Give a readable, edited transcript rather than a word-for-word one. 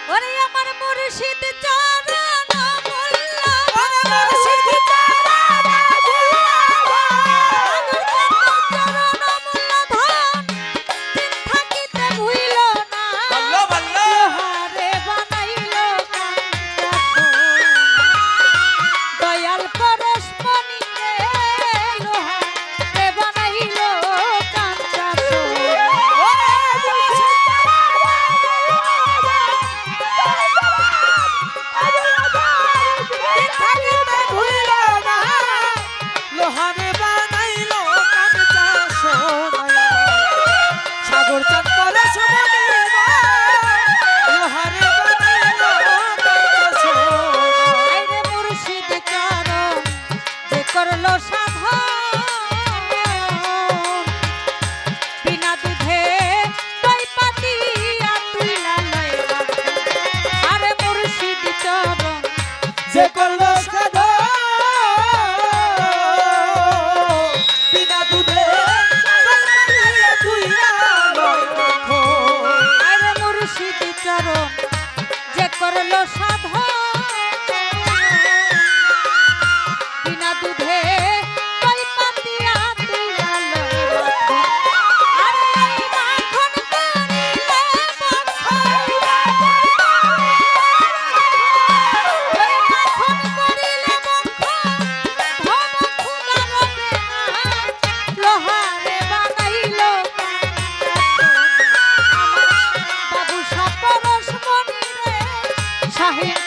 ওরে আমার মুর্শিদ চরণ মোল্লা ওরে মুর্শিদ চরণ মোল্লা সাগর চরণ মোল্লা ধন দিন থাকিতে ভুইল না বল্লো বল্লো লোহারে বানাইল কাঞ্চা দয়াল পরশমণি রে লোহারে বানাইল কাঞ্চা ওরে মুর্শিদ থাকিতে ভুইল না লোহারে বানাইল কাঞ্চা সোনা সাগর চাঁদ পরশমণি লোহারে বানাইল কাঞ্চা সোনা আইরে মুর্শিদ চরণ যে করলো সাধন বিনা দুধে দই পাতিয়া তুইলা লইলা আরে মুর্শিদ চরণ যে করলো সাধন বিনা দুধে তুই আরে মুর্শিদ চরণ যে করলো সাধন বিনা দুধে দই পাতিয়া তুইলা লইলা আরে এই মাখন করিলে ওই মাখন করিলে ভব খুদা রবে না লোহারে বানাইল আমার বাবু সাপরস মনি রে শাহিন